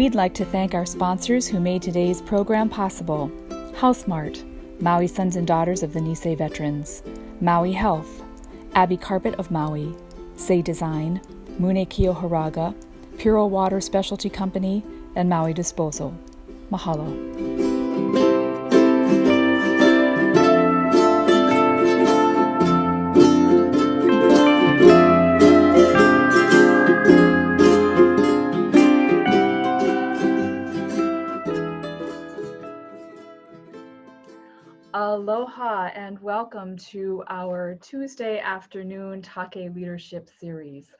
We'd like to thank our sponsors who made today's program possible: HouseMart, Maui Sons and Daughters of the Nisei Veterans, Maui Health, Abbey Carpet of Maui, Sei Design, Mune Kiyoharaga, Puro Water Specialty Company, and Maui Disposal. Mahalo. Aloha and welcome to our Tuesday afternoon Take Leadership Series.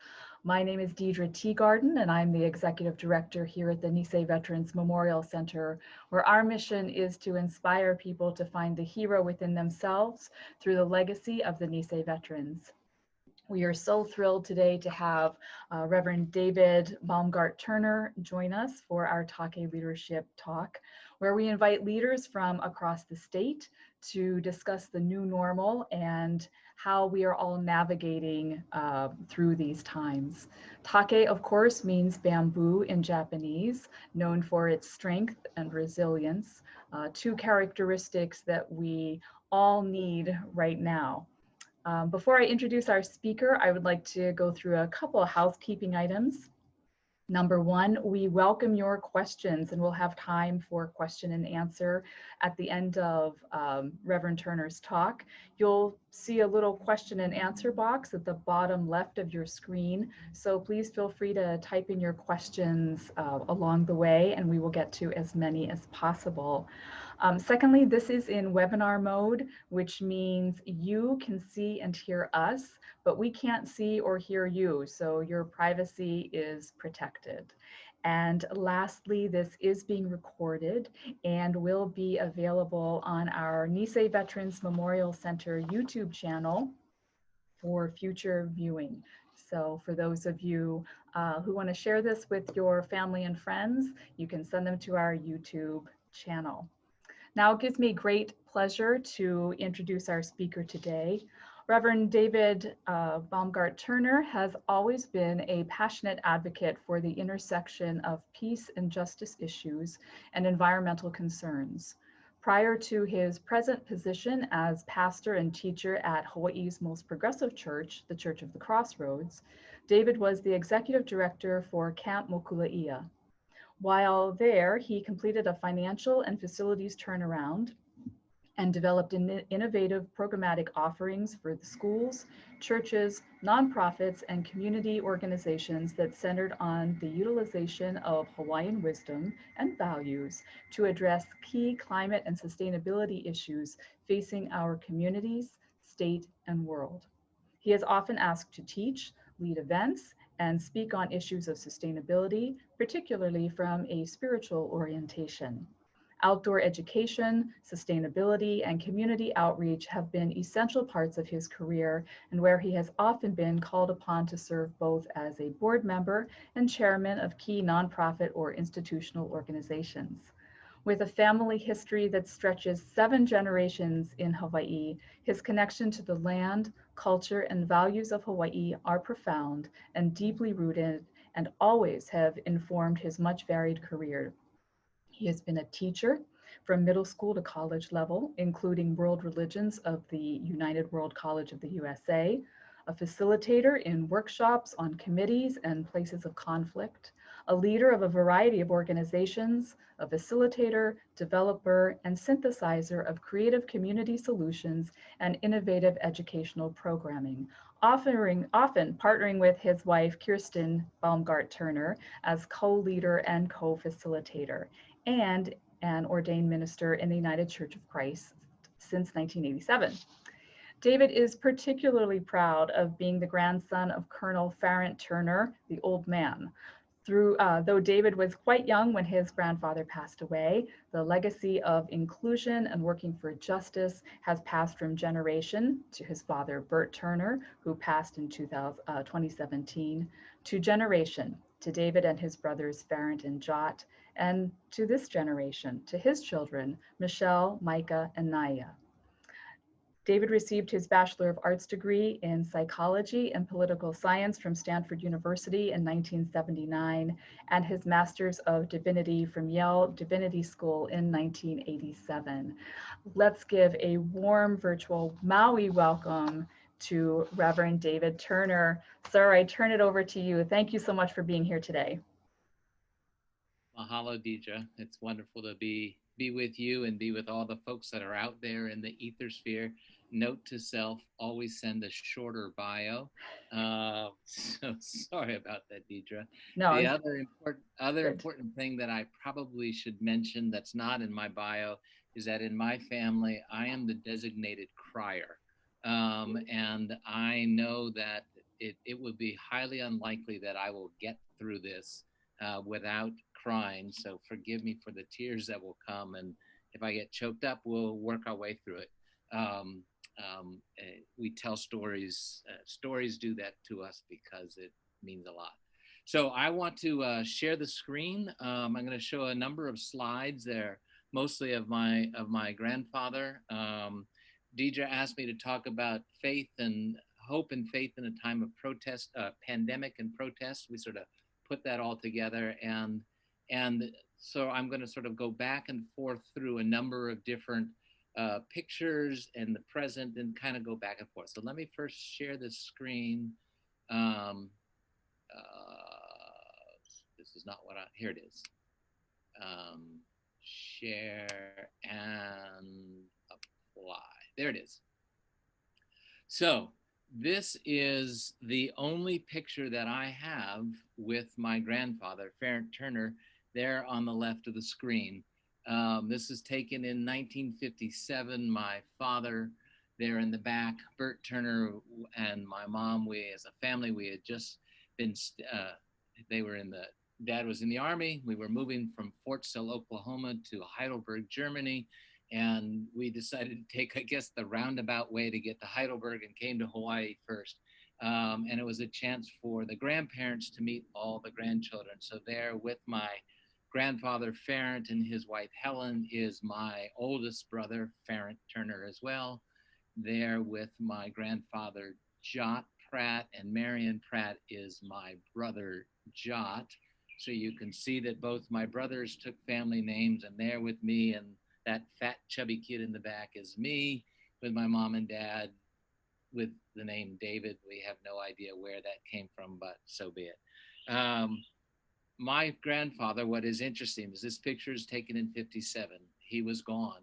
My name is Deidre Teagarden and I'm the Executive Director here at the Nisei Veterans Memorial Center, where our mission is to inspire people to find the hero within themselves through the legacy of the Nisei Veterans. We are so thrilled today to have Reverend David Baumgart Turner join us for our Take Leadership Talk, where we invite leaders from across the state to discuss the new normal and how we are all navigating through these times. Take, of course, means bamboo in Japanese, known for its strength and resilience, two characteristics that we all need right now. Before I introduce our speaker, I would like to go through a couple of housekeeping items. Number one, we welcome your questions and we'll have time for question and answer at the end of Reverend Turner's talk. You'll see a little question and answer box at the bottom left of your screen. So please feel free to type in your questions along the way and we will get to as many as possible. Secondly, this is in webinar mode, which means you can see and hear us, but we can't see or hear you, so your privacy is protected. And lastly, this is being recorded and will be available on our Nisei Veterans Memorial Center YouTube channel for future viewing. So for those of you who want to share this with your family and friends, you can send them to our YouTube channel. Now it gives me great pleasure to introduce our speaker today. Reverend David Baumgart Turner has always been a passionate advocate for the intersection of peace and justice issues and environmental concerns. Prior to his present position as pastor and teacher at Hawaii's most progressive church, the Church of the Crossroads, David was the executive director for Camp Mokuleia. While there, he completed a financial and facilities turnaround and developed innovative programmatic offerings for the schools, churches, nonprofits, and community organizations that centered on the utilization of Hawaiian wisdom and values to address key climate and sustainability issues facing our communities, state, and world. He is often asked to teach, lead events, and speak on issues of sustainability, particularly from a spiritual orientation. Outdoor education, sustainability, and community outreach have been essential parts of his career and where he has often been called upon to serve both as a board member and chairman of key nonprofit or institutional organizations. With a family history that stretches 7 generations in Hawaii, his connection to the land, culture, and values of Hawaii are profound and deeply rooted and always have informed his much varied career. He has been a teacher from middle school to college level, including world religions of the United World College of the USA, a facilitator in workshops on committees and places of conflict, a leader of a variety of organizations, a facilitator, developer, and synthesizer of creative community solutions and innovative educational programming, often partnering with his wife, Kirsten Baumgart Turner, as co-leader and co-facilitator, and an ordained minister in the United Church of Christ since 1987. David is particularly proud of being the grandson of Col Farrant Turner, the old man. Though David was quite young when his grandfather passed away, the legacy of inclusion and working for justice has passed from generation to his father, Bert Turner, who passed in 2017, to generation, to David and his brothers, Farrant and Jot, and to this generation, to his children, Michelle, Micah, and Naya. David received his Bachelor of Arts degree in Psychology and Political Science from Stanford University in 1979 and his Master's of Divinity from Yale Divinity School in 1987. Let's give a warm virtual Maui welcome to Reverend David Turner. Sir, I turn it over to you. Thank you so much for being here today. Mahalo, Deidre. It's wonderful to be with you and be with all the folks that are out there in the ethersphere. Note to self, always send a shorter bio. So sorry about that, Deidre. No, The it's other good. important thing that I probably should mention that's not in my bio is that in my family, I am the designated crier. And I know that it would be highly unlikely that I will get through this without crying. So forgive me for the tears that will come. And if I get choked up, we'll work our way through it. We tell stories. Stories do that to us because it means a lot. So I want to share the screen. I'm going to show a number of slides there, mostly of my grandfather. Deidre asked me to talk about faith and hope and faith in a time of protest, pandemic and protest. We sort of put that all together, and so I'm going to sort of go back and forth through a number of different pictures and the present and kind of go back and forth. So let me first share the screen. Um, this is not what here it is. Share and apply. There it is. So this is the only picture that I have with my grandfather, Farrant Turner, there on the left of the screen. This is taken in 1957. My father there in the back, Bert Turner, and my mom, we as a family, we had just been, they were in the, Dad was in the Army. We were moving from Fort Sill, Oklahoma to Heidelberg, Germany. And we decided to take, I guess, the roundabout way to get to Heidelberg and came to Hawaii first. And it was a chance for the grandparents to meet all the grandchildren. So there with my grandfather, Farrant, and his wife, Helen, is my oldest brother, Farrant Turner, as well. There with my grandfather, Jot Pratt, and Marion Pratt is my brother, Jot. So you can see that both my brothers took family names, and there with me and that fat, chubby kid in the back is me with my mom and dad with the name David. We have no idea where that came from, but so be it. My grandfather, what is interesting is this picture is taken in 57. He was gone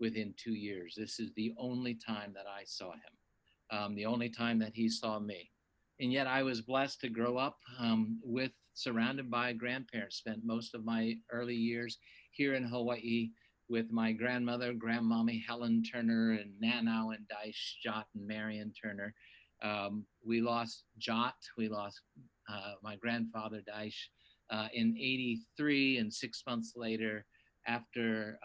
within 2 years. This is the only time that I saw him, the only time that he saw me. And yet I was blessed to grow up surrounded by grandparents, spent most of my early years here in Hawaii with my grandmother, Grandmommy Helen Turner, and Nanau and Dice, Jot and Marion Turner. We lost Jot. We lost my grandfather, Dice, in 83, and 6 months later, after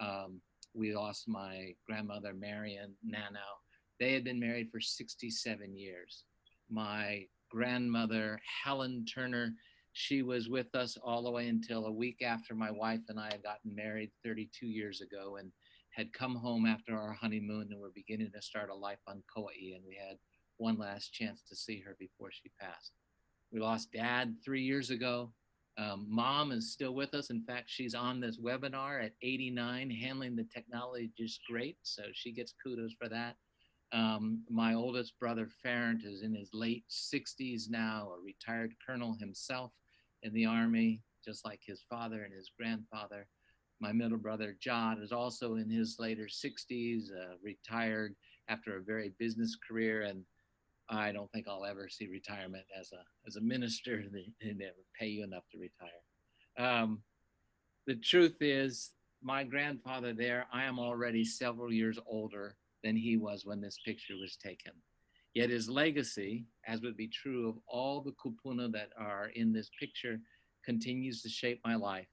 we lost my grandmother, Marion Nanau. They had been married for 67 years. My grandmother, Helen Turner, she was with us all the way until a week after my wife and I had gotten married 32 years ago and had come home after our honeymoon and were beginning to start a life on Kauai, and we had one last chance to see her before she passed. We lost Dad 3 years ago. Mom is still with us. In fact, she's on this webinar at 89, handling the technology just great, so she gets kudos for that. My oldest brother, Farrant, is in his late 60s now, a retired colonel himself in the Army, just like his father and his grandfather. My middle brother, John, is also in his later 60s, retired after a very business career, and I don't think I'll ever see retirement as a minister. They never pay you enough to retire. The truth is, my grandfather there, I am already several years older than he was when this picture was taken. Yet his legacy, as would be true of all the kupuna that are in this picture, continues to shape my life,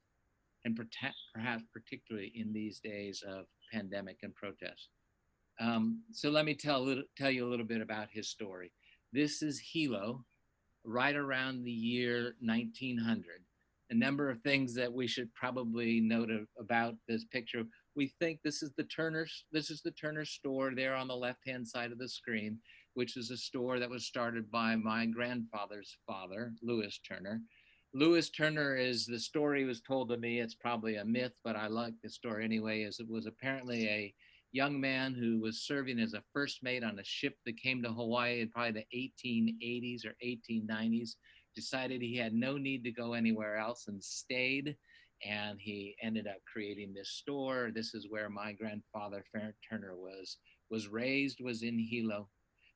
and perhaps particularly in these days of pandemic and protest. So let me tell you a little bit about his story. This is Hilo, right around the year 1900. A number of things that we should probably note about this picture. we think this is the Turner store there on the left-hand side of the screen, which is a store that was started by my grandfather's father, Lewis Turner. Lewis Turner, is the story was told to me. It's probably a myth, but I like the story anyway. As it was apparently a young man who was serving as a first mate on a ship that came to Hawaii in probably the 1880s or 1890s, decided he had no need to go anywhere else and stayed. And he ended up creating this store. This is where my grandfather, Farrant Turner, was raised, was in Hilo.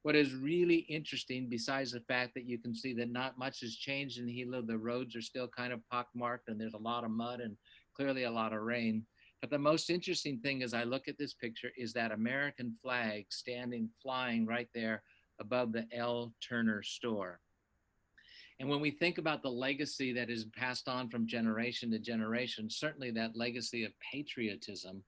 What is really interesting, besides the fact that you can see that not much has changed in Hilo, the roads are still kind of pockmarked and there's a lot of mud and clearly a lot of rain. But the most interesting thing as I look at this picture is that American flag standing, flying right there above the L. Turner store. And when we think about the legacy that is passed on from generation to generation, certainly that legacy of patriotism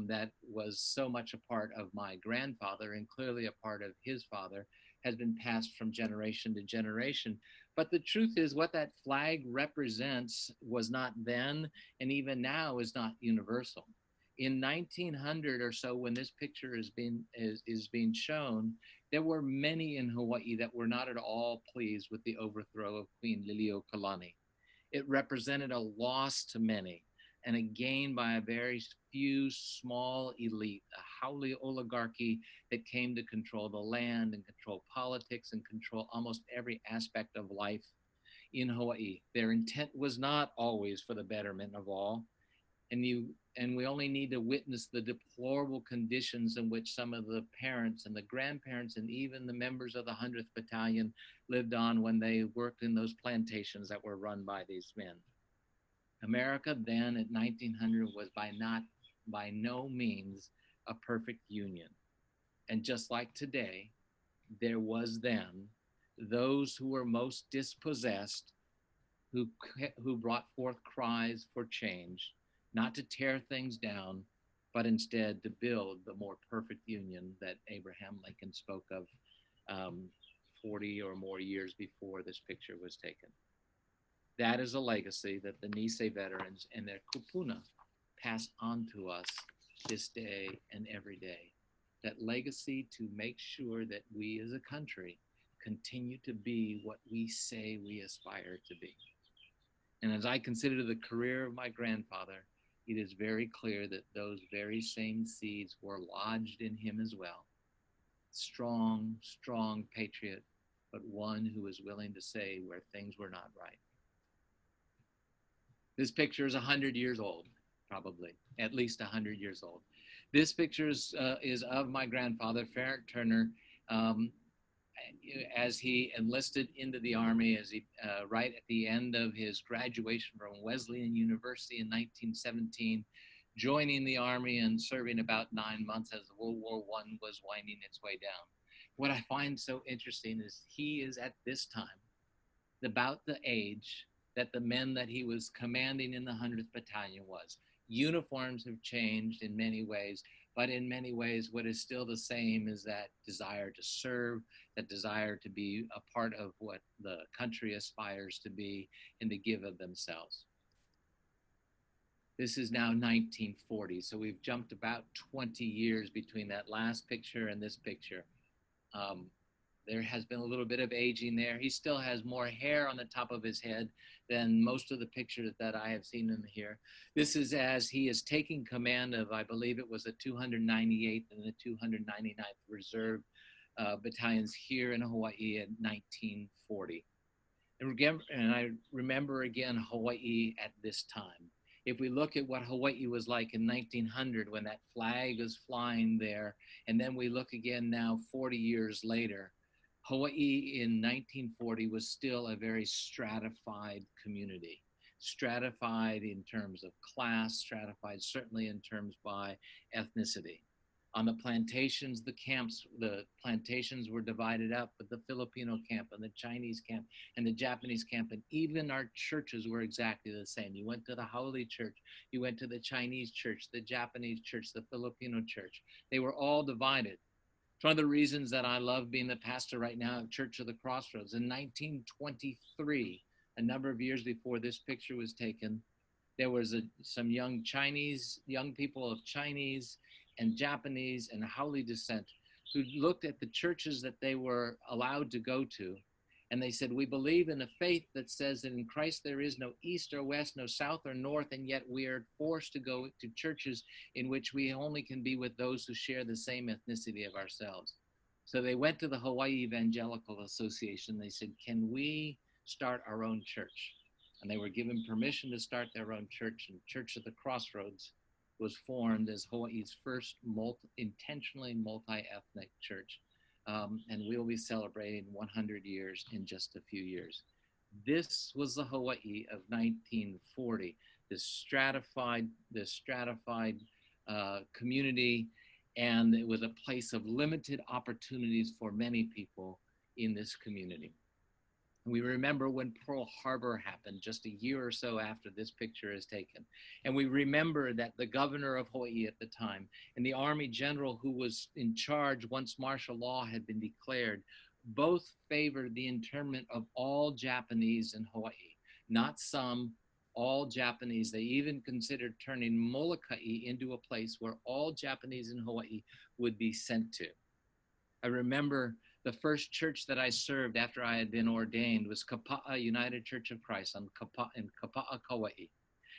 that was so much a part of my grandfather and clearly a part of his father has been passed from generation to generation. But the truth is, what that flag represents was not then, and even now is not universal. In 1900 or so, when this picture is being shown, there were many in Hawaii that were not at all pleased with the overthrow of Queen Liliuokalani. It represented a loss to many and a gain by a very few small elite, a haole oligarchy that came to control the land and control politics and control almost every aspect of life in Hawaii. Their intent was not always for the betterment of all. And we only need to witness the deplorable conditions in which some of the parents and the grandparents and even the members of the 100th Battalion lived on when they worked in those plantations that were run by these men. America then at 1900 was by no means a perfect union. And just like today, there was then those who were most dispossessed, who brought forth cries for change, not to tear things down, but instead to build the more perfect union that Abraham Lincoln spoke of 40 or more years before this picture was taken. That is a legacy that the Nisei veterans and their kupuna pass on to us this day and every day. That legacy to make sure that we as a country continue to be what we say we aspire to be. And as I consider the career of my grandfather, it is very clear that those very same seeds were lodged in him as well. Strong, strong patriot, but one who was willing to say where things were not right. This picture is 100 years old, probably, at least 100 years old. This picture is of my grandfather, Farrant Turner, as he enlisted into the Army, as he right at the end of his graduation from Wesleyan University in 1917, joining the Army and serving about 9 months as World War I was winding its way down. What I find so interesting is he is at this time about the age that the men that he was commanding in the 100th Battalion was. Uniforms have changed in many ways, but in many ways, what is still the same is that desire to serve, that desire to be a part of what the country aspires to be and to give of themselves. This is now 1940, so we've jumped about 20 years between that last picture and this picture. There has been a little bit of aging there. He still has more hair on the top of his head than most of the pictures that I have seen him here. This is as he is taking command of, I believe it was the 298th and the 299th Reserve battalions here in Hawaii in 1940. And I remember again Hawaii at this time. If we look at what Hawaii was like in 1900 when that flag was flying there, and then we look again now 40 years later, Hawaii in 1940 was still a very stratified community, stratified in terms of class, stratified certainly in terms by ethnicity. On the plantations, the plantations were divided up with the Filipino camp and the Chinese camp and the Japanese camp, and even our churches were exactly the same. You went to the Haole church, you went to the Chinese church, the Japanese church, the Filipino church. They were all divided. It's one of the reasons that I love being the pastor right now at Church of the Crossroads. In 1923, a number of years before this picture was taken, There was some young people of Chinese and Japanese and Haole descent who looked at the churches that they were allowed to go to. And they said, we believe in a faith that says that in Christ there is no east or west, no south or north, and yet we are forced to go to churches in which we only can be with those who share the same ethnicity of ourselves. So they went to the Hawaii Evangelical Association. They said, can we start our own church? And they were given permission to start their own church, and Church of the Crossroads was formed as Hawaii's first intentionally multi-ethnic church. And we'll be celebrating 100 years in just a few years. This was the Hawaii of 1940, this stratified community, and it was a place of limited opportunities for many people in this community. We remember when Pearl Harbor happened just a year or so after this picture is taken. And we remember that the governor of Hawaii at the time and the Army general who was in charge once martial law had been declared both favored the internment of all Japanese in Hawaii, not some, all Japanese. They even considered turning Molokai into a place where all Japanese in Hawaii would be sent to. I remember the first church that I served after I had been ordained was Kapa'a United Church of Christ in Kapa'a, Kauai.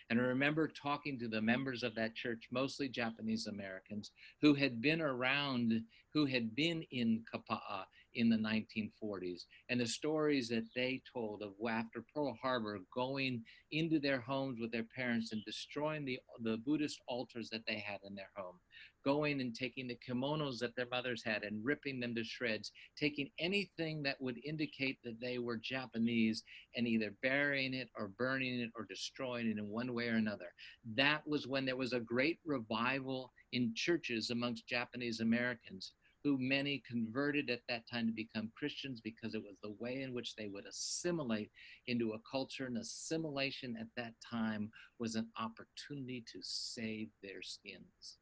And I remember talking to the members of that church, mostly Japanese Americans, who had been around, who had been in Kapa'a in the 1940s, and the stories that they told of after Pearl Harbor going into their homes with their parents and destroying the Buddhist altars that they had in their home, going and taking the kimonos that their mothers had and ripping them to shreds, taking anything that would indicate that they were Japanese and either burying it or burning it or destroying it in one way or another. That was when there was a great revival in churches amongst Japanese Americans, who many converted at that time to become Christians because it was the way in which they would assimilate into a culture, and assimilation at that time was an opportunity to save their skins.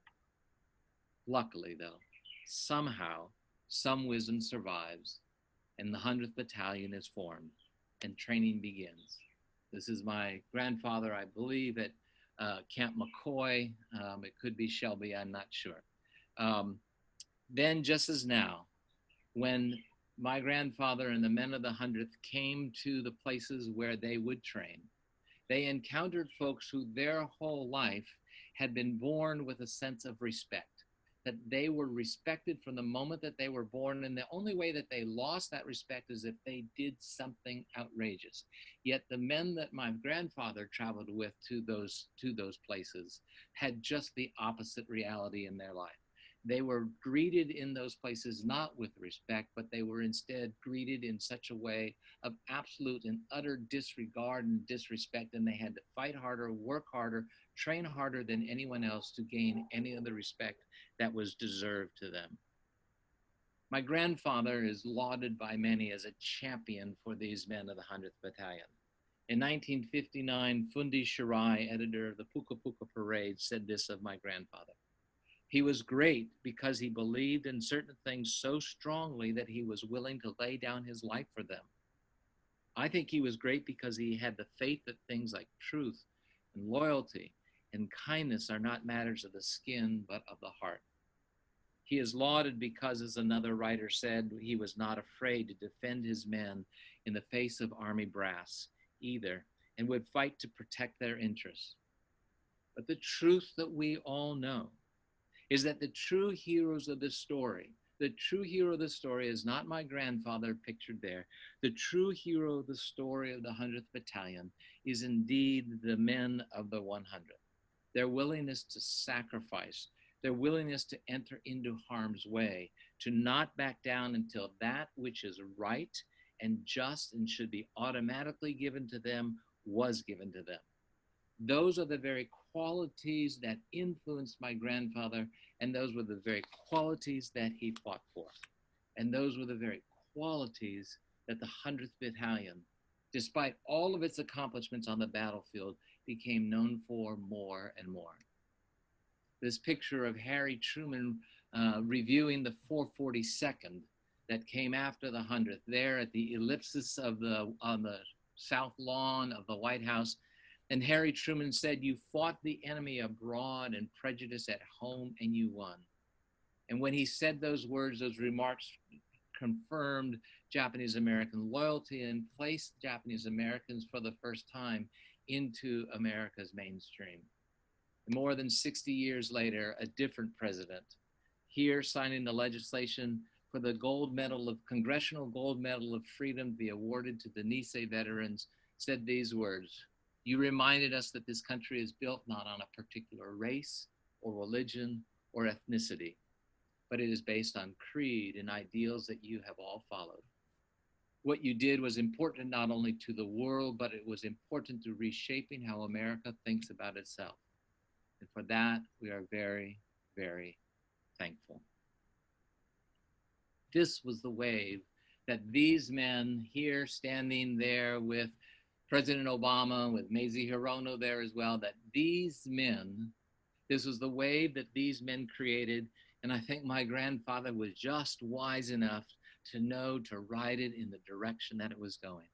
Luckily, though, somehow, some wisdom survives, and the 100th Battalion is formed, and training begins. This is my grandfather, I believe, at Camp McCoy. It could be Shelby, I'm not sure. Then, just as now, when my grandfather and the men of the 100th came to the places where they would train, they encountered folks who their whole life had been born with a sense of respect, that they were respected from the moment that they were born, and the only way that they lost that respect is if they did something outrageous. Yet the men that my grandfather traveled with to those places had just the opposite reality in their life. They were greeted in those places not with respect, but they were instead greeted in such a way of absolute and utter disregard and disrespect, and they had to fight harder, work harder, train harder than anyone else to gain any of the respect that was deserved to them. My grandfather is lauded by many as a champion for these men of the 100th Battalion. In 1959, Fundi Shirai, editor of the Puka Puka Parade, said this of my grandfather: "He was great because he believed in certain things so strongly that he was willing to lay down his life for them. I think he was great because he had the faith that things like truth and loyalty and kindness are not matters of the skin, but of the heart. He is lauded because, as another writer said, he was not afraid to defend his men in the face of army brass either, and would fight to protect their interests. But the truth that we all know is that the true heroes of this story, the true hero of the story is not my grandfather pictured there. The true hero of the story of the 100th Battalion is indeed the men of the 100th. Their willingness to sacrifice, their willingness to enter into harm's way, to not back down until that which is right and just and should be automatically given to them was given to them. Those are the very qualities that influenced my grandfather, and those were the very qualities that he fought for. And those were the very qualities that the 100th Battalion, despite all of its accomplishments on the battlefield, became known for more and more." This picture of Harry Truman reviewing the 442nd that came after the 100th there at the ellipsis on the south lawn of the White House And Harry Truman said, "You fought the enemy abroad and prejudice at home, and you won." And when he said those words, those remarks confirmed Japanese American loyalty and placed Japanese Americans for the first time into America's mainstream. More than 60 years later, a different president, here signing the legislation for the Congressional Gold Medal of Freedom to be awarded to the Nisei veterans, said these words: "You reminded us that this country is built not on a particular race or religion or ethnicity, but it is based on creed and ideals that you have all followed. What you did was important not only to the world, but it was important to reshaping how America thinks about itself. And for that, we are very, very thankful." This was the wave that these men here standing there with President Obama, with Mazie Hirono there as well, that these men, this was the wave that these men created. And I think my grandfather was just wise enough to know to ride it in the direction that it was going.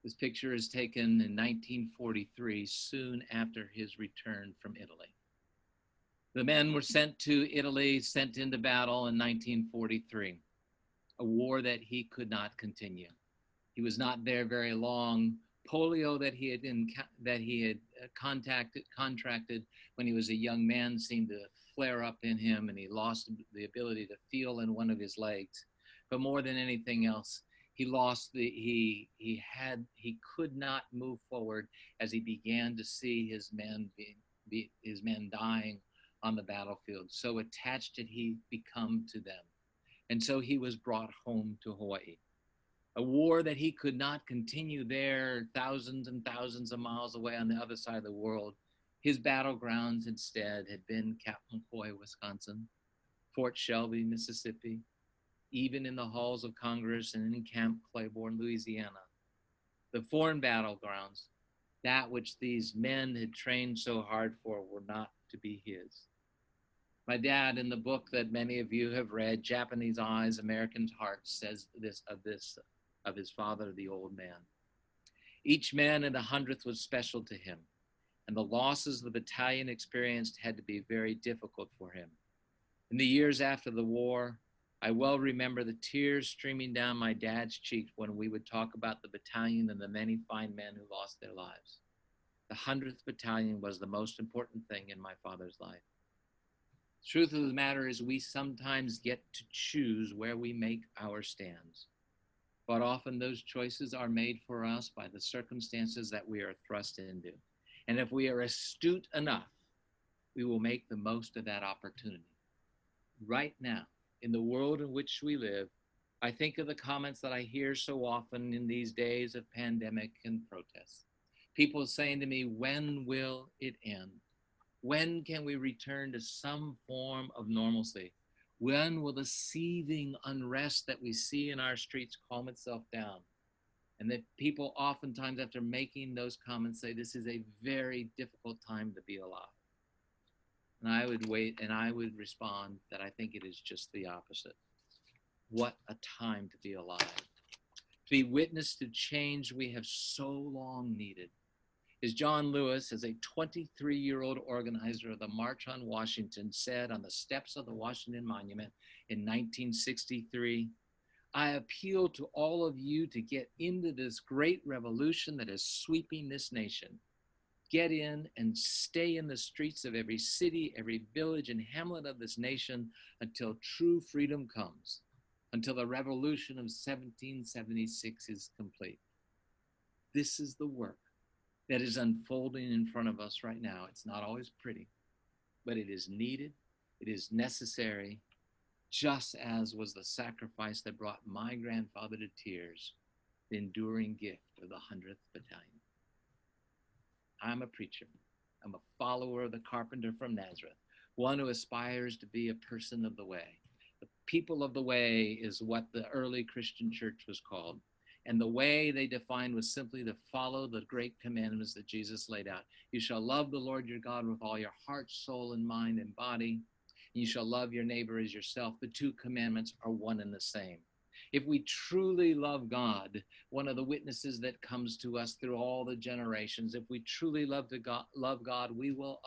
This picture is taken in 1943, soon after his return from Italy. The men were sent to Italy, sent into battle in 1943, a war that he could not continue. He was not there very long. Polio that he had contracted when he was a young man seemed to flare up in him, and he lost the ability to feel in one of his legs. But more than anything else, he could not move forward as he began to see his men dying on the battlefield. So attached did he become to them. And so he was brought home to Hawaii. A war that he could not continue there, thousands and thousands of miles away on the other side of the world. His battlegrounds instead had been Cap McCoy, Wisconsin, Fort Shelby, Mississippi, even in the halls of Congress and in Camp Claiborne, Louisiana. The foreign battlegrounds, that which these men had trained so hard for, were not to be his. My dad, in the book that many of you have read, Japanese Eyes, American Hearts, says this of his father, the old man. Each man in the 100th was special to him, and the losses the battalion experienced had to be very difficult for him. In the years after the war, I well remember the tears streaming down my dad's cheeks when we would talk about the battalion and the many fine men who lost their lives. The 100th Battalion was the most important thing in my father's life. The truth of the matter is we sometimes get to choose where we make our stands. But often those choices are made for us by the circumstances that we are thrust into. And if we are astute enough, we will make the most of that opportunity. Right now, in the world in which we live, I think of the comments that I hear so often in these days of pandemic and protests. People saying to me, when will it end? When can we return to some form of normalcy? When will the seething unrest that we see in our streets calm itself down? And that people oftentimes, after making those comments, say this is a very difficult time to be alive. And I would wait and I would respond that I think it is just the opposite. What a time to be alive. To be witness to change we have so long needed. As John Lewis, as a 23-year-old organizer of the March on Washington, said on the steps of the Washington Monument in 1963, I appeal to all of you to get into this great revolution that is sweeping this nation. Get in and stay in the streets of every city, every village and hamlet of this nation until true freedom comes, until the revolution of 1776 is complete. This is the work that is unfolding in front of us right now. It's not always pretty, but it is needed, it is necessary, just as was the sacrifice that brought my grandfather to tears, the enduring gift of the 100th Battalion. I'm a preacher. I'm a follower of the carpenter from Nazareth, one who aspires to be a person of the way. The people of the way is what the early Christian church was called. And the way they defined was simply to follow the great commandments that Jesus laid out. You shall love the Lord your God with all your heart, soul, and mind and body. And you shall love your neighbor as yourself. The two commandments are one and the same. If we truly love God, one of the witnesses that comes to us through all the generations, if we truly love God, we will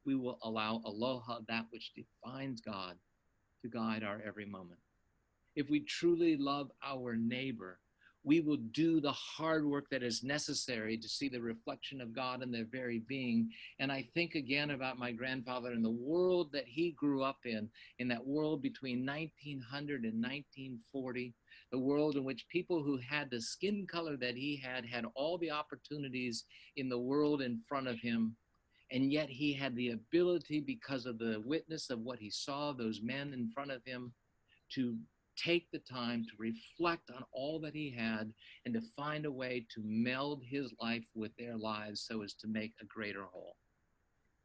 we will allow aloha, that which defines God, to guide our every moment. If we truly love our neighbor, we will do the hard work that is necessary to see the reflection of God in their very being. And I think again about my grandfather and the world that he grew up in that world between 1900 and 1940, the world in which people who had the skin color that he had all the opportunities in the world in front of him. And yet he had the ability, because of the witness of what he saw, those men in front of him, to take the time to reflect on all that he had and to find a way to meld his life with their lives so as to make a greater whole.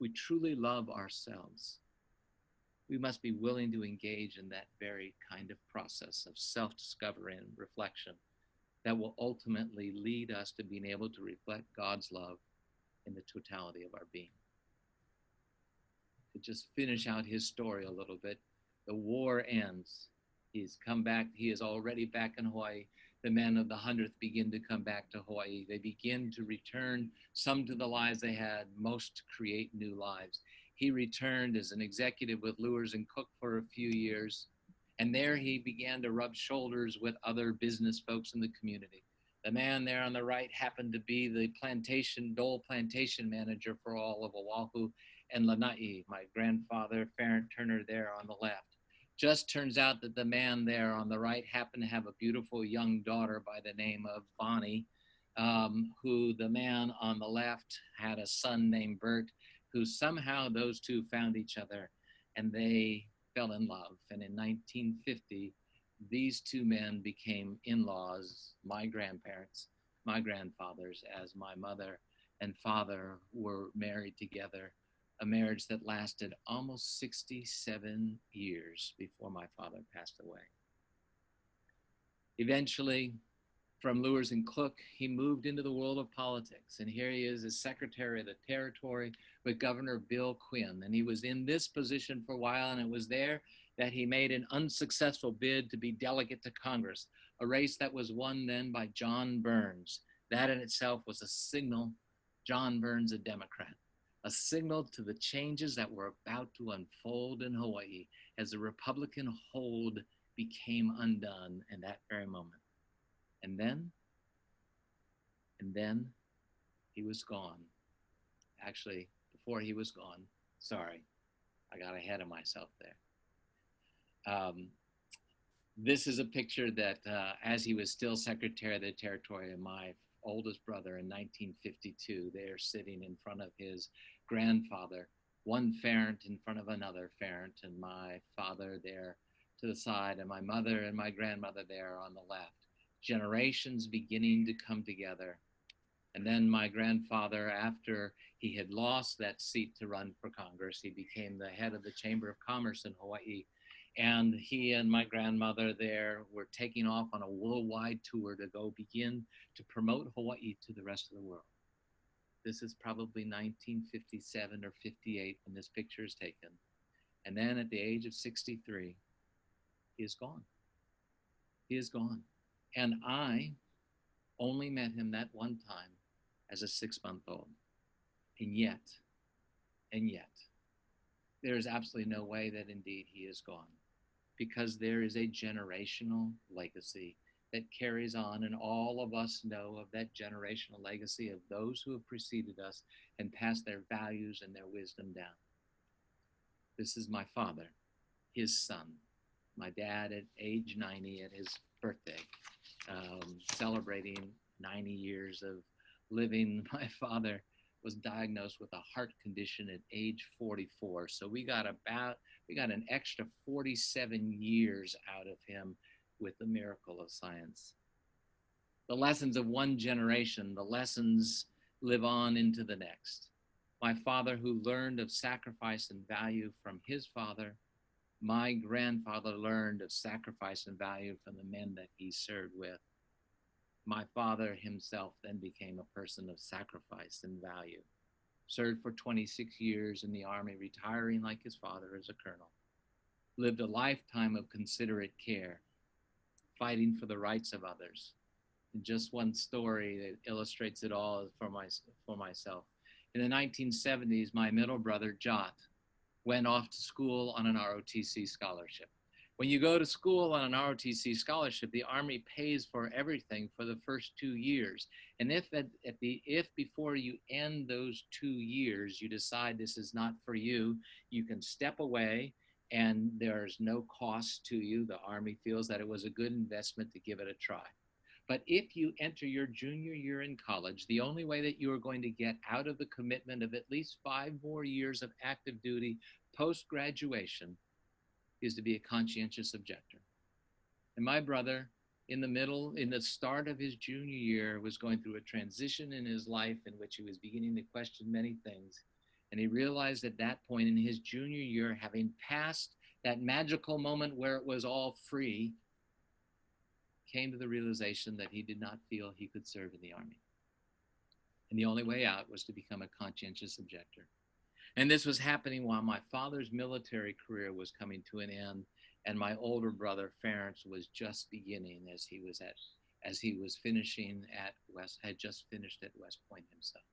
We truly love ourselves. We must be willing to engage in that very kind of process of self-discovery and reflection that will ultimately lead us to being able to reflect God's love in the totality of our being. To just finish out his story a little bit, the war ends. He's come back. He is already back in Hawaii. The men of the 100th begin to come back to Hawaii. They begin to return, some to the lives they had, most to create new lives. He returned as an executive with Lewis and Cook for a few years. And there he began to rub shoulders with other business folks in the community. The man there on the right happened to be the Dole plantation manager for all of Oahu, and Lanai, my grandfather, Farrant Turner, there on the left. Just turns out that the man there on the right happened to have a beautiful young daughter by the name of Bonnie, who the man on the left had a son named Bert, who somehow those two found each other and they fell in love. And in 1950, these two men became in-laws, my grandparents, my grandfathers, as my mother and father were married together, a marriage that lasted almost 67 years before my father passed away. Eventually, from Lewis and Cook, he moved into the world of politics. And here he is as Secretary of the Territory with Governor Bill Quinn. And he was in this position for a while, and it was there that he made an unsuccessful bid to be delegate to Congress, a race that was won then by John Burns. That in itself was a signal, John Burns, a Democrat, a signal to the changes that were about to unfold in Hawaii as the Republican hold became undone in that very moment. And then he was gone. Actually, before he was gone, sorry, I got ahead of myself there. This is a picture that as he was still Secretary of the Territory, and my oldest brother in 1952, they're sitting in front of his grandfather, one Farrant in front of another Farrant, and my father there to the side, and my mother and my grandmother there on the left. Generations beginning to come together. And then my grandfather, after he had lost that seat to run for Congress, he became the head of the Chamber of Commerce in Hawaii. And he and my grandmother there were taking off on a worldwide tour to go begin to promote Hawaii to the rest of the world. This is probably 1957 or 58 when this picture is taken. And then at the age of 63, he is gone. He is gone. And I only met him that one time as a 6-month-old. And yet, there is absolutely no way that indeed he is gone, because there is a generational legacy that carries on, and all of us know of that generational legacy of those who have preceded us and passed their values and their wisdom down. This is my father, his son, my dad at age 90 at his birthday, celebrating 90 years of living. My father was diagnosed with a heart condition at age 44. So we got an extra 47 years out of him with the miracle of science. The lessons of one generation, the lessons live on into the next. My father, who learned of sacrifice and value from his father, my grandfather learned of sacrifice and value from the men that he served with. My father himself then became a person of sacrifice and value. Served for 26 years in the Army, retiring like his father as a colonel. lived a lifetime of considerate care, fighting for the rights of others. And just one story that illustrates it all for myself. In the 1970s, my middle brother, Jot, went off to school on an ROTC scholarship. When you go to school on an ROTC scholarship, the Army pays for everything for the first 2 years. And if before you end those 2 years, you decide this is not for you, you can step away and there's no cost to you. The Army feels that it was a good investment to give it a try. But if you enter your junior year in college, the only way that you are going to get out of the commitment of at least 5 more years of active duty post-graduation is to be a conscientious objector. And my brother, in the start of his junior year, was going through a transition in his life in which he was beginning to question many things. And he realized at that point in his junior year, having passed that magical moment where it was all free, came to the realization that he did not feel he could serve in the Army. And the only way out was to become a conscientious objector. And this was happening while my father's military career was coming to an end, and my older brother, Farrant, was just beginning as he was finishing at had just finished at West Point himself.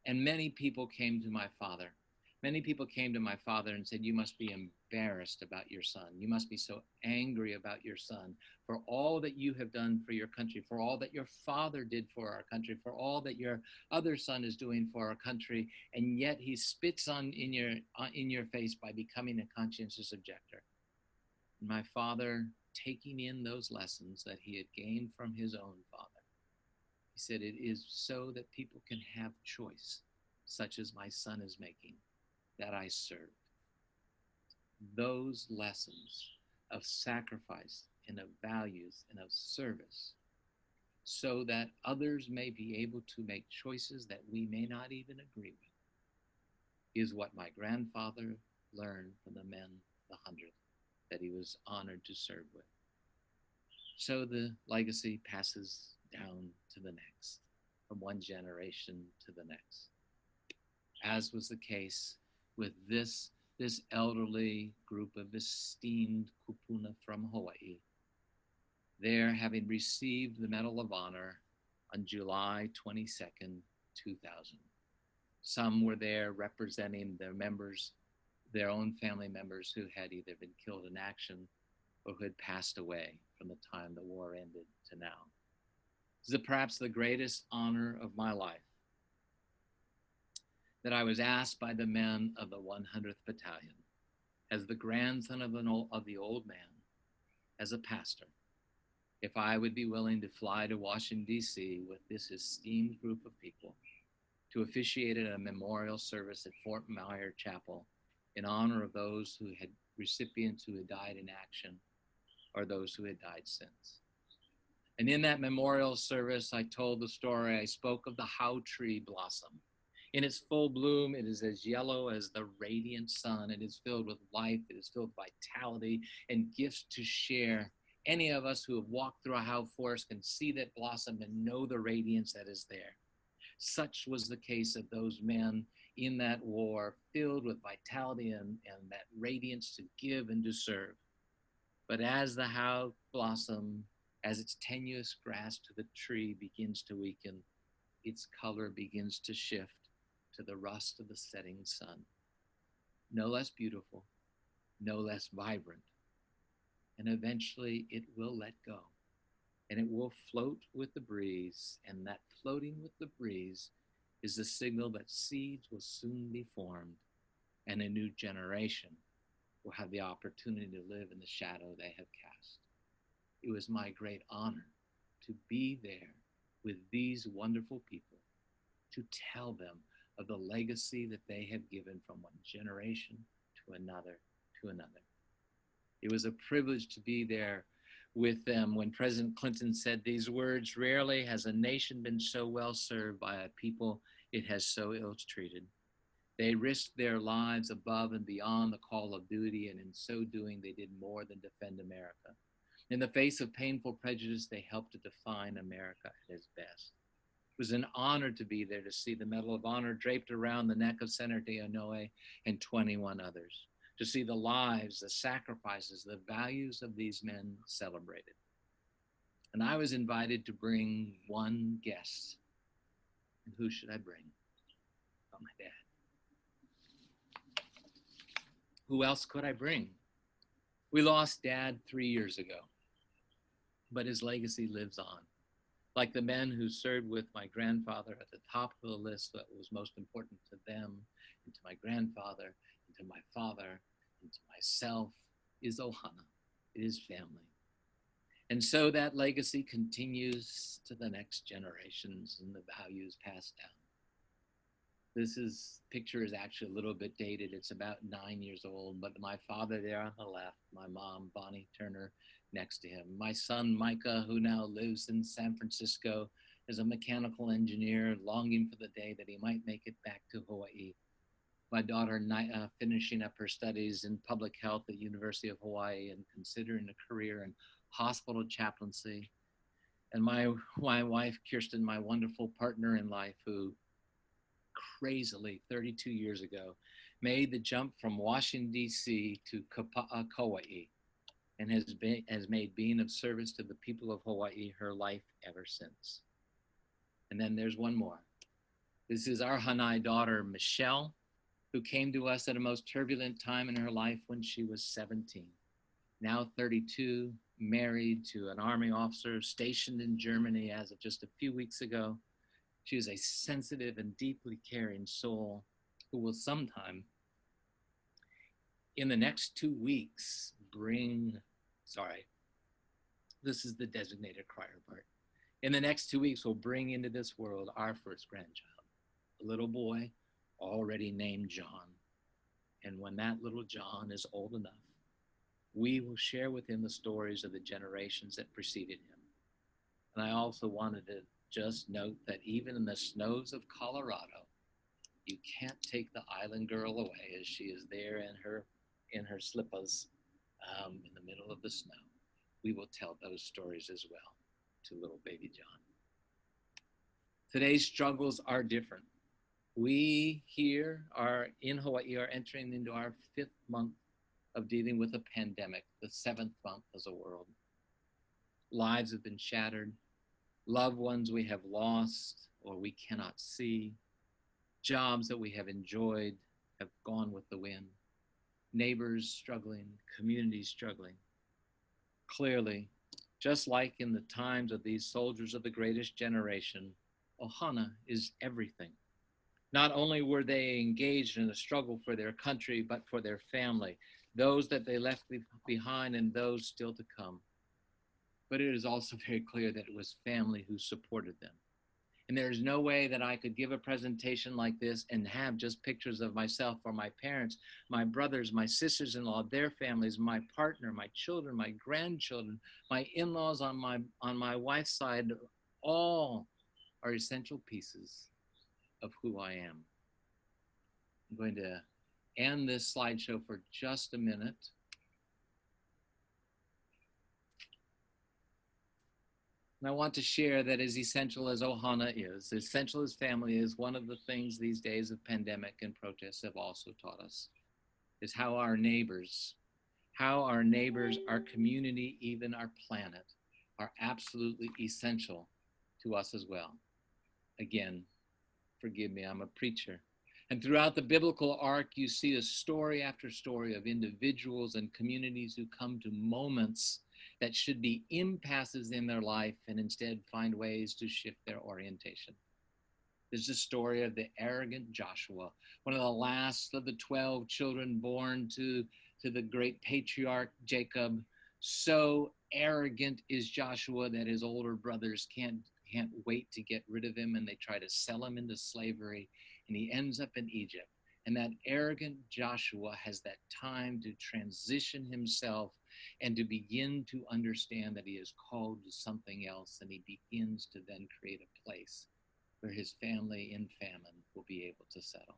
And many people came to my father. Many people came to my father and said, "You must be embarrassed about your son. You must be so angry about your son for all that you have done for your country, for all that your father did for our country, for all that your other son is doing for our country, and yet he spits in your face by becoming a conscientious objector." And my father, taking in those lessons that he had gained from his own father, he said, "It is so that people can have choice, such as my son is making, that I served." Those lessons of sacrifice and of values and of service, so that others may be able to make choices that we may not even agree with, is what my grandfather learned from the men of the 100th that he was honored to serve with. So the legacy passes down to the next, from one generation to the next, as was the case with this elderly group of esteemed kupuna from Hawaii, there having received the Medal of Honor on July 22nd, 2000. Some were there representing their members, their own family members who had either been killed in action or who had passed away from the time the war ended to now. This is perhaps the greatest honor of my life, that I was asked by the men of the 100th Battalion, as the grandson of the old man, as a pastor, if I would be willing to fly to Washington, D.C. with this esteemed group of people to officiate at a memorial service at Fort Myer Chapel in honor of those who had recipients who had died in action or those who had died since. And in that memorial service, I told the story. I spoke of the how tree blossom. In its full bloom, it is as yellow as the radiant sun. It is filled with life. It is filled with vitality and gifts to share. Any of us who have walked through a how forest can see that blossom and know the radiance that is there. Such was the case of those men in that war, filled with vitality and that radiance to give and to serve. But as the how blossom, as its tenuous grasp to the tree begins to weaken, its color begins to shift to the rust of the setting sun. No less beautiful, no less vibrant. And eventually it will let go, and it will float with the breeze, and that floating with the breeze is the signal that seeds will soon be formed, and a new generation will have the opportunity to live in the shadow they have cast. It was my great honor to be there with these wonderful people, to tell them of the legacy that they have given from one generation to another to another. It was a privilege to be there with them when President Clinton said these words, "Rarely has a nation been so well served by a people it has so ill-treated. They risked their lives above and beyond the call of duty, and in so doing, they did more than defend America. In the face of painful prejudice, they helped to define America at its best." It was an honor to be there to see the Medal of Honor draped around the neck of Senator Inouye and 21 others, to see the lives, the sacrifices, the values of these men celebrated. And I was invited to bring one guest. And who should I bring? Oh, my dad. Who else could I bring? We lost Dad 3 years ago, but his legacy lives on. Like the men who served with my grandfather at the top of the list that was most important to them, and to my grandfather, and to my father, and to myself, is Ohana. It is family. And so that legacy continues to the next generations and the values passed down. This picture is actually a little bit dated. It's about 9 years old, but my father there on the left, my mom, Bonnie Turner, next to him. My son, Micah, who now lives in San Francisco, is a mechanical engineer, longing for the day that he might make it back to Hawaii. My daughter, finishing up her studies in public health at University of Hawaii and considering a career in hospital chaplaincy. And my wife, Kirsten, my wonderful partner in life, who crazily 32 years ago made the jump from Washington, D.C. to Kauai, and has made being of service to the people of Hawaii her life ever since. And then there's one more. This is our Hanai daughter, Michelle, who came to us at a most turbulent time in her life when she was 17. Now 32, married to an Army officer stationed in Germany as of just a few weeks ago. She is a sensitive and deeply caring soul who will sometime in the next 2 weeks this is the designated crier part. In the next 2 weeks, we'll bring into this world our first grandchild, a little boy already named John. And when that little John is old enough, we will share with him the stories of the generations that preceded him. And I also wanted to just note that even in the snows of Colorado, you can't take the island girl away as she is there in her slippers in the middle of the snow. We will tell those stories as well to little baby John. Today's struggles are different. We here in Hawaii are entering into our 5th month of dealing with a pandemic, the 7th month as a world. Lives have been shattered. Loved ones we have lost or we cannot see. Jobs that we have enjoyed have gone with the wind. Neighbors struggling, communities struggling. Clearly, just like in the times of these soldiers of the greatest generation, Ohana is everything. Not only were they engaged in a struggle for their country, but for their family, those that they left behind and those still to come. But it is also very clear that it was family who supported them. And there's no way that I could give a presentation like this and have just pictures of myself or my parents, my brothers, my sisters-in-law, their families, my partner, my children, my grandchildren, my in-laws on my wife's side. All are essential pieces of who I am. I'm going to end this slideshow for just a minute. And I want to share that as essential as Ohana is, essential as family is, one of the things these days of pandemic and protests have also taught us is how our neighbors, our community, even our planet, are absolutely essential to us as well. Again, forgive me, I'm a preacher. And throughout the biblical arc, you see a story after story of individuals and communities who come to moments that should be impasses in their life and instead find ways to shift their orientation. There's the story of the arrogant Joshua, one of the last of the 12 children born to the great patriarch Jacob. So arrogant is Joshua that his older brothers can't wait to get rid of him, and they try to sell him into slavery, and he ends up in Egypt. And that arrogant Joshua has that time to transition himself and to begin to understand that he is called to something else, and he begins to then create a place where his family in famine will be able to settle.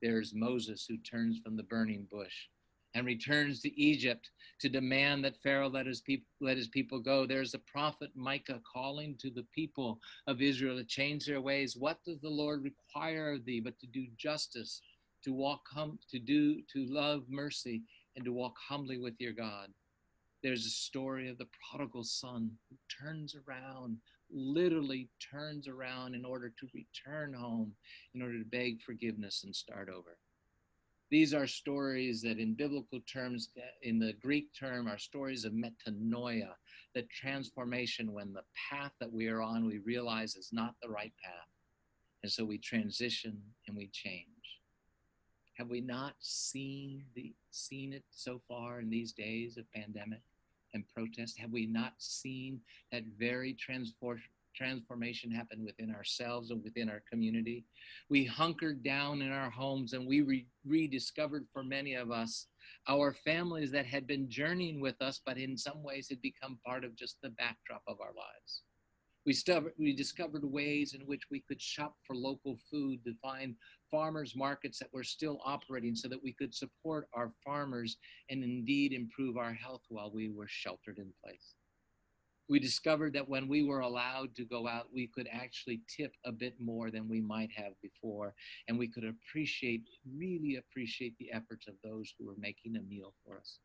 There's Moses, who turns from the burning bush and returns to Egypt to demand that Pharaoh let his people go. There's the prophet Micah calling to the people of Israel to change their ways. What does the Lord require of thee but to do justice, to love mercy, and to walk humbly with your God. There's a story of the prodigal son who turns around, literally turns around in order to return home, in order to beg forgiveness and start over. These are stories that in biblical terms, in the Greek term, are stories of metanoia, the transformation when the path that we are on, we realize is not the right path. And so we transition and we change. Have we not seen it so far in these days of pandemic and protest? Have we not seen that very transformation happen within ourselves and within our community? We hunkered down in our homes and we rediscovered, for many of us, our families that had been journeying with us, but in some ways had become part of just the backdrop of our lives. We discovered ways in which we could shop for local food, to find farmers markets that were still operating so that we could support our farmers and indeed improve our health while we were sheltered in place. We discovered that when we were allowed to go out, we could actually tip a bit more than we might have before, and we could really appreciate the efforts of those who were making a meal for us.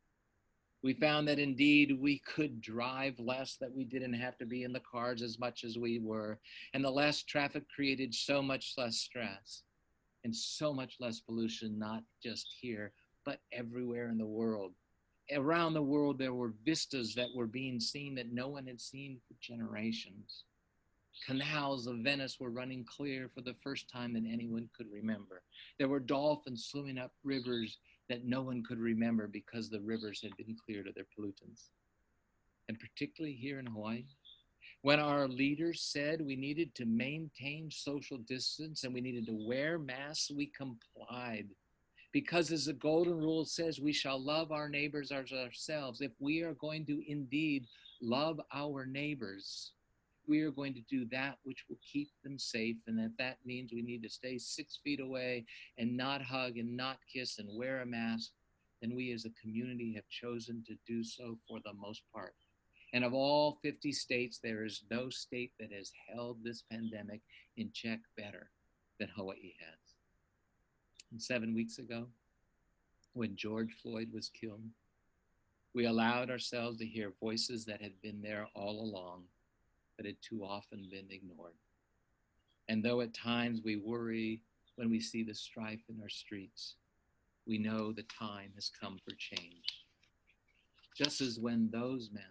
We found that indeed we could drive less, that we didn't have to be in the cars as much as we were, and the less traffic created so much less stress and so much less pollution, not just here, but everywhere in the world. Around the world, there were vistas that were being seen that no one had seen for generations. Canals of Venice were running clear for the first time that anyone could remember. There were dolphins swimming up rivers that no one could remember because the rivers had been cleared of their pollutants. And particularly here in Hawaii, when our leaders said we needed to maintain social distance and we needed to wear masks, we complied. Because as the golden rule says, we shall love our neighbors as ourselves. If we are going to indeed love our neighbors, we are going to do that which will keep them safe. And if that means we need to stay 6 feet away and not hug and not kiss and wear a mask, then we as a community have chosen to do so for the most part. And of all 50 states, there is no state that has held this pandemic in check better than Hawaii has. And 7 weeks ago, when George Floyd was killed, we allowed ourselves to hear voices that had been there all along, but had too often been ignored. And though at times we worry when we see the strife in our streets, we know the time has come for change. Just as when those men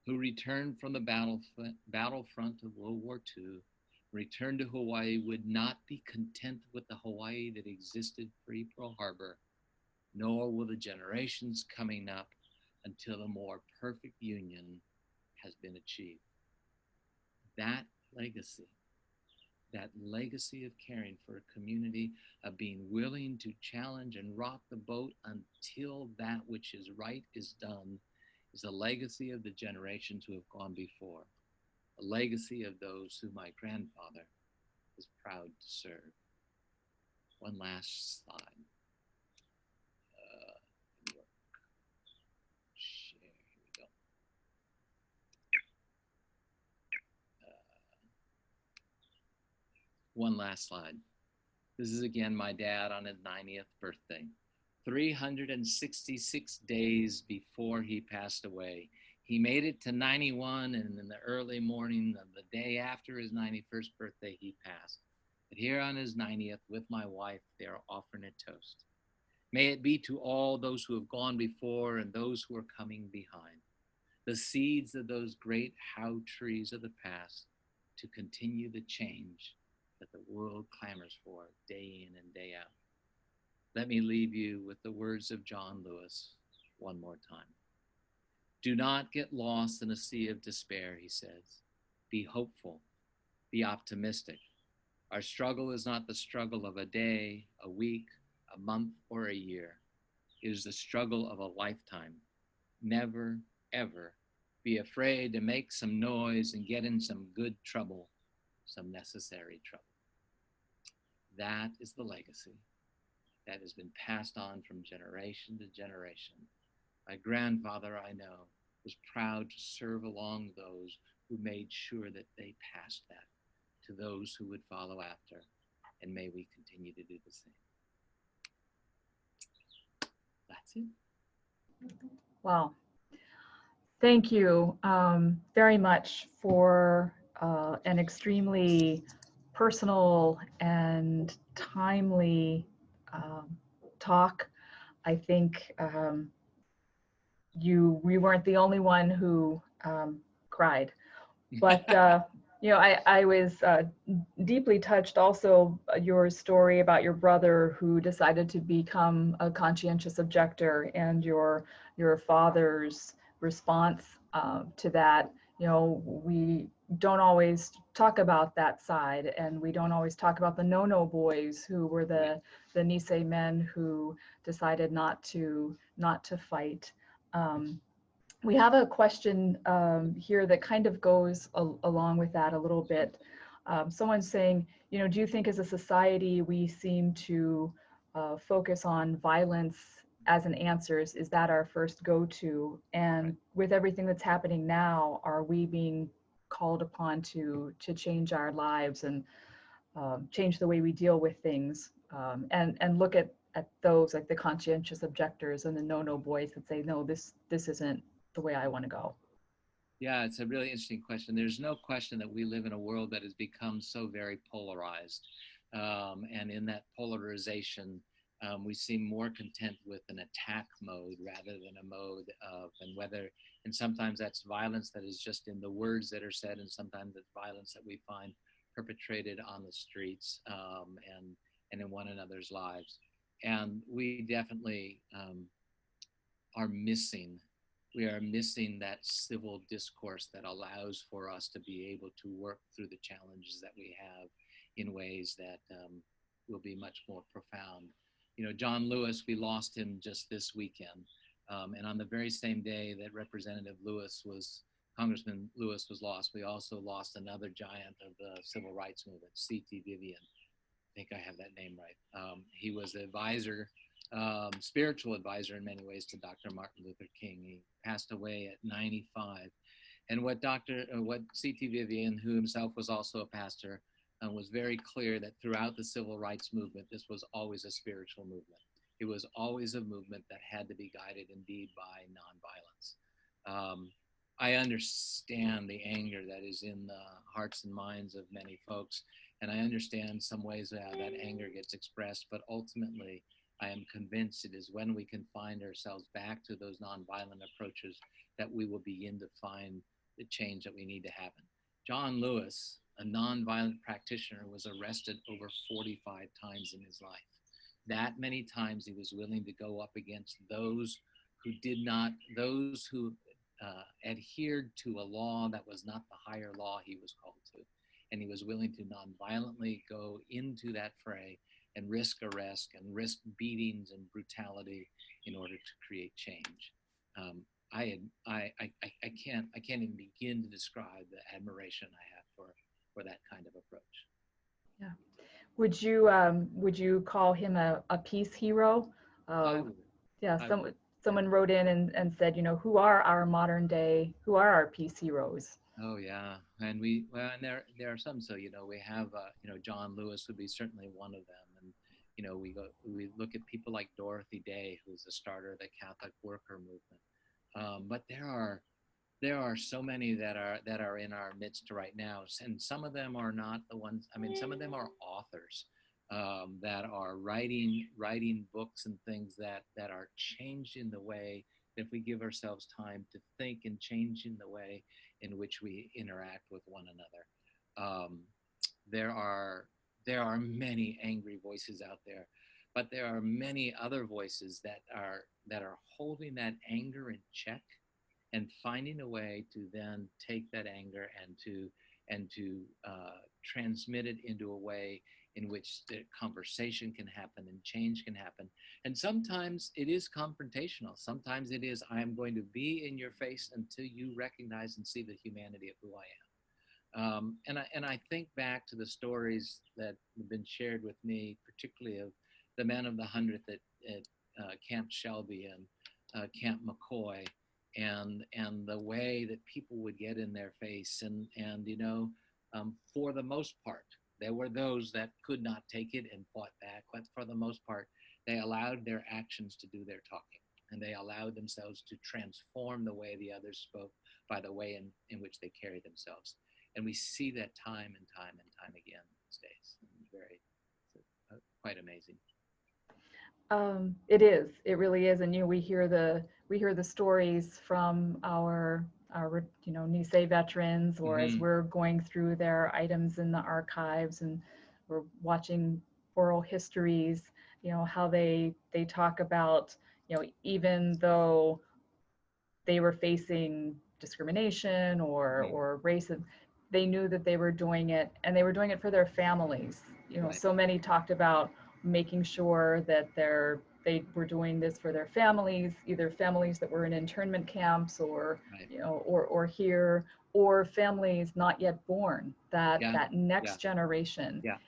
who returned from the battlefront of World War II returned to Hawaii would not be content with the Hawaii that existed pre-Pearl Harbor, nor will the generations coming up until a more perfect union has been achieved. That legacy of caring for a community, of being willing to challenge and rock the boat until that which is right is done, is a legacy of the generations who have gone before, a legacy of those who my grandfather was proud to serve. One last slide. Share, here we go. One last slide. This is again my dad on his 90th birthday. 366 days before he passed away. He made it to 91, and in the early morning of the day after his 91st birthday, he passed. But here on his 90th, with my wife, they are offering a toast. May it be to all those who have gone before and those who are coming behind, the seeds of those great how trees of the past, to continue the change that the world clamors for day in and day out. Let me leave you with the words of John Lewis one more time. Do not get lost in a sea of despair, he says. Be hopeful, be optimistic. Our struggle is not the struggle of a day, a week, a month, or a year. It is the struggle of a lifetime. Never, ever be afraid to make some noise and get in some good trouble, some necessary trouble. That is the legacy that has been passed on from generation to generation. My grandfather, I know, was proud to serve along those who made sure that they passed that to those who would follow after, and may we continue to do the same. That's it. Wow. Thank you very much for an extremely personal and timely um, talk. I think we weren't the only one who cried. But I was deeply touched also your story about your brother who decided to become a conscientious objector, and your father's response to that. We don't always talk about that side, and we don't always talk about the no-no boys who were the Nisei men who decided not to fight. We have a question here that kind of goes along with that a little bit. Someone's saying, do you think as a society we seem to focus on violence as an answer? Is that our first go-to? And with everything that's happening now, are we being called upon to change our lives and change the way we deal with things, and look at those like the conscientious objectors and the no boys that say, no, this isn't the way I want to go? Yeah, it's a really interesting question. There's no question that we live in a world that has become so very polarized. And in that polarization, we seem more content with an attack mode rather than a mode of, and sometimes that's violence that is just in the words that are said, and sometimes it's violence that we find perpetrated on the streets, and in one another's lives. And we definitely are missing we are missing that civil discourse that allows for us to be able to work through the challenges that we have in ways that will be much more profound. John Lewis, we lost him just this weekend. And on the very same day that Congressman Lewis was lost, we also lost another giant of the civil rights movement, C.T. Vivian. I think I have that name right. He was the advisor, spiritual advisor in many ways to Dr. Martin Luther King. He passed away at 95. And what C.T. Vivian, who himself was also a pastor, was very clear that throughout the civil rights movement, this was always a spiritual movement. It was always a movement that had to be guided indeed by nonviolence. I understand the anger that is in the hearts and minds of many folks, and I understand some ways how that anger gets expressed, but ultimately, I am convinced it is when we can find ourselves back to those nonviolent approaches that we will begin to find the change that we need to happen. John Lewis, a nonviolent practitioner, was arrested over 45 times in his life. That many times he was willing to go up against those who adhered to a law that was not the higher law he was called to. And he was willing to nonviolently go into that fray and risk arrest and risk beatings and brutality in order to create change. I can't even begin to describe the admiration I have for that kind of approach. Yeah. Would you call him a peace hero? I would. Yeah. Someone wrote in and said, who are our peace heroes? Oh yeah, and there are some. So we have John Lewis would be certainly one of them, and we look at people like Dorothy Day, who's the starter of the Catholic worker movement. But there are so many that are in our midst right now, and some of them are not the ones. I mean, some of them are authors that are writing books and things that are changing the way that if we give ourselves time to think, and changing the way in which we interact with one another. There are many angry voices out there, but there are many other voices that are holding that anger in check and finding a way to then take that anger and to transmit it into a way in which the conversation can happen and change can happen. And sometimes it is confrontational. Sometimes it is, I am going to be in your face until you recognize and see the humanity of who I am. And I think back to the stories that have been shared with me, particularly of the men of the 100th at Camp Shelby and Camp McCoy, and the way that people would get in their face, and for the most part, there were those that could not take it and fought back, but for the most part, they allowed their actions to do their talking. and they allowed themselves to transform the way the others spoke by the way in which they carry themselves. And we see that time and time and time again these days. It's very, quite amazing. It is. It really is. And we hear the stories from our Nisei veterans, or as we're going through their items in the archives, and we're watching oral histories. How they talk about, even though they were facing discrimination or racism, they knew that they were doing it, and they were doing it for their families. Right. So many talked about making sure that they were doing this for their families, either families that were in internment camps, or Right. or here, or families not yet born, that next generation. Yeah.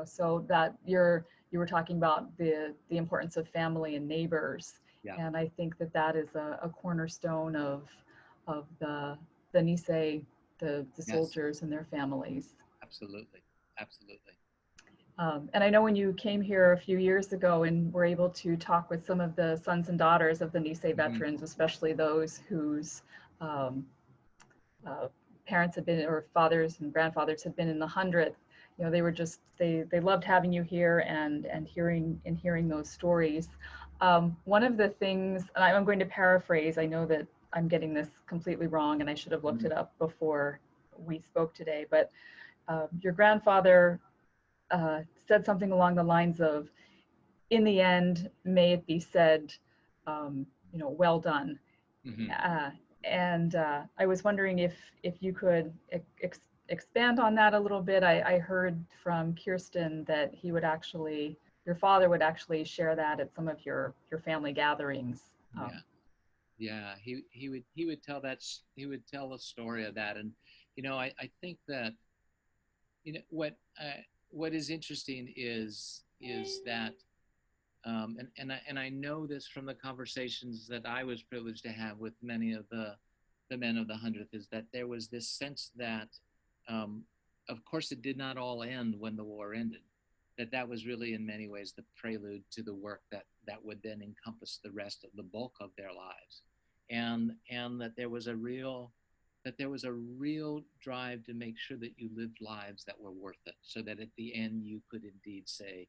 So that you were talking about the importance of family and neighbors. And I think that is a cornerstone of the Nisei, the soldiers and their families. Absolutely. And I know when you came here a few years ago and were able to talk with some of the sons and daughters of the Nisei veterans, especially those whose parents had been, or fathers and grandfathers had been in the 100th, they were just, they loved having you here and hearing those stories. One of the things, and I'm going to paraphrase, I know that I'm getting this completely wrong and I should have looked it up before we spoke today, but your grandfather said something along the lines of, in the end, may it be said, well done. And I was wondering if you could expand on that a little bit. I heard from Kirsten that your father would actually share that at some of your family gatherings. He would tell that, he would tell a story of that. And I think that what is interesting is that and I know this from the conversations that I was privileged to have with many of the men of the 100th, is that there was this sense that of course it did not all end when the war ended, that was really in many ways the prelude to the work that would then encompass the rest of the bulk of their lives, and that there was a real drive to make sure that you lived lives that were worth it, so that at the end you could indeed say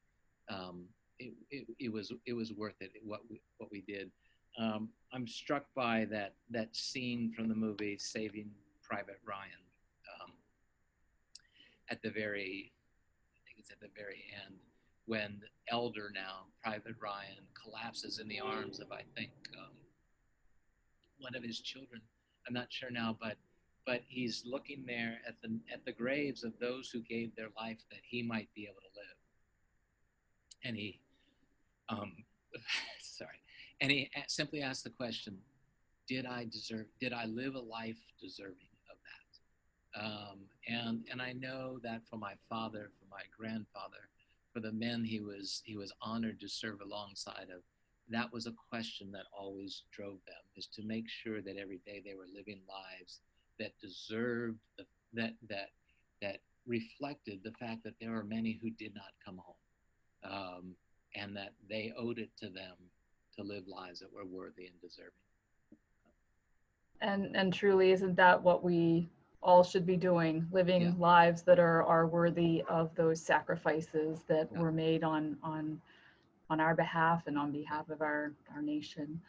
it was worth it, what we did. I'm struck by that scene from the movie Saving Private Ryan, at the very end, when elder now Private Ryan collapses in the arms of, I think, one of his children. I'm not sure now, but he's looking there at the graves of those who gave their life that he might be able to live. And he and he simply asked the question, did I live a life deserving of that? And I know that for my father, for my grandfather, for the men he was honored to serve alongside of, that was a question that always drove them, is to make sure that every day they were living lives that deserved that reflected the fact that there are many who did not come home, and that they owed it to them to live lives that were worthy and deserving. And truly, isn't that what we all should be doing, living lives that are worthy of those sacrifices that were made on our behalf and on behalf of our nation.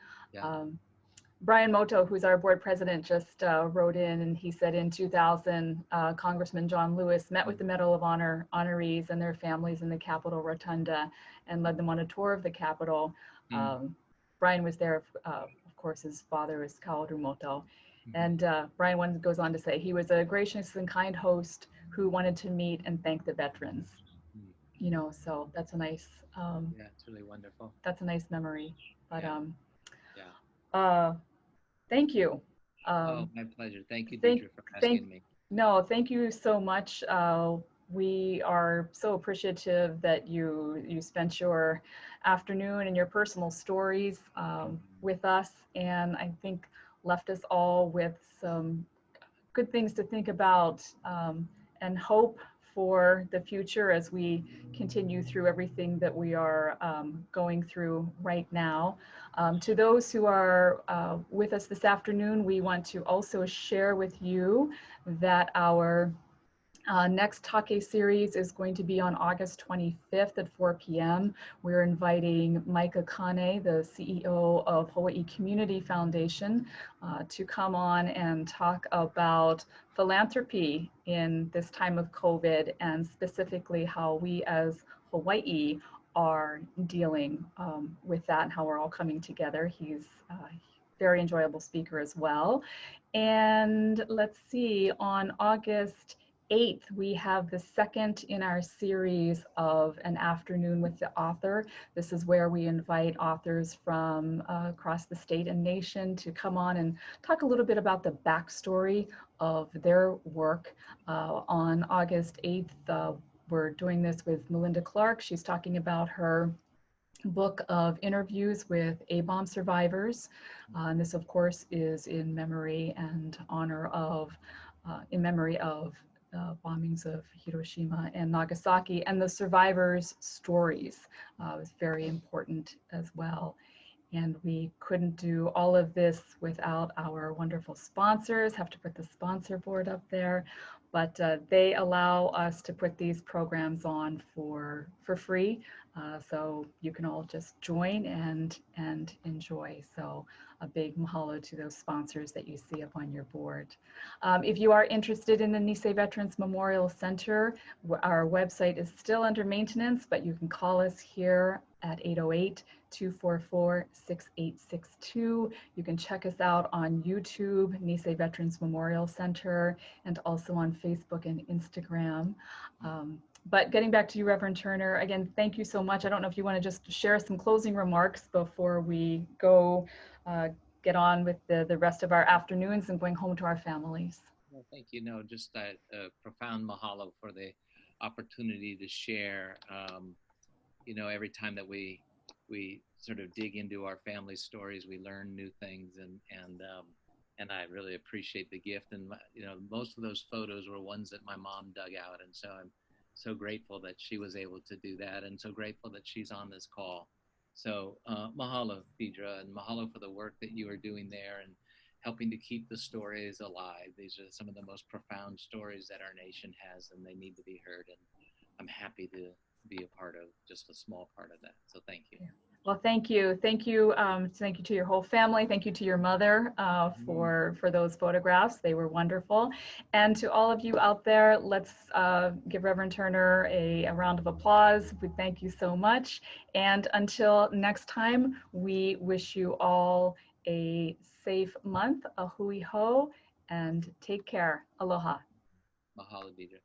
Brian Moto, who's our board president, just wrote in, and he said in 2000, Congressman John Lewis met with the Medal of Honor honorees and their families in the Capitol Rotunda and led them on a tour of the Capitol. Brian was there, of course, his father is Kaoru Moto. And Brian goes on to say, he was a gracious and kind host who wanted to meet and thank the veterans. So that's a nice, it's really wonderful. That's a nice memory. But thank you. My pleasure. Thank you, Deidre, for asking me. No, thank you so much. We are so appreciative that you spent your afternoon and your personal stories with us, and I think left us all with some good things to think about and hope for the future as we continue through everything that we are going through right now. To those who are with us this afternoon, we want to also share with you that our next Take series is going to be on August 25th at 4 p.m. We're inviting Micah Kane, the CEO of Hawaii Community Foundation, to come on and talk about philanthropy in this time of COVID, and specifically how we as Hawaii are dealing with that and how we're all coming together. He's a very enjoyable speaker as well. And let's see, on August 8th, we have the second in our series of An Afternoon with the Author. This is where we invite authors from across the state and nation to come on and talk a little bit about the backstory of their work. On August 8th, we're doing this with Melinda Clark. She's talking about her book of interviews with A-bomb survivors. And this, of course, is in memory and honor of, bombings of Hiroshima and Nagasaki, and the survivors' stories was very important as well. And we couldn't do all of this without our wonderful sponsors. Have to put the sponsor board up there, but they allow us to put these programs on for free. So you can all just join and enjoy. So a big mahalo to those sponsors that you see up on your board. If you are interested in the Nisei Veterans Memorial Center, our website is still under maintenance, but you can call us here at 808-244-6862. You can check us out on YouTube, Nisei Veterans Memorial Center, and also on Facebook and Instagram. But getting back to you, Reverend Turner, again, thank you so much. I don't know if you want to just share some closing remarks before we go get on with the rest of our afternoons and going home to our families. Well, thank you. No, just a profound mahalo for the opportunity to share. You know, every time that we sort of dig into our family stories, we learn new things, and I really appreciate the gift. And you know, most of those photos were ones that my mom dug out, and so I'm so grateful that she was able to do that, and so grateful that she's on this call. So mahalo, Deidre, and mahalo for the work that you are doing there and helping to keep the stories alive. These are some of the most profound stories that our nation has, and they need to be heard. And I'm happy to be a part of just a small part of that. So thank you. Well, thank you. Thank you. Thank you to your whole family. Thank you to your mother for those photographs. They were wonderful. And to all of you out there, let's give Reverend Turner a round of applause. We thank you so much. And until next time, we wish you all a safe month, a hui ho, and take care. Aloha. Mahalo, Deidre.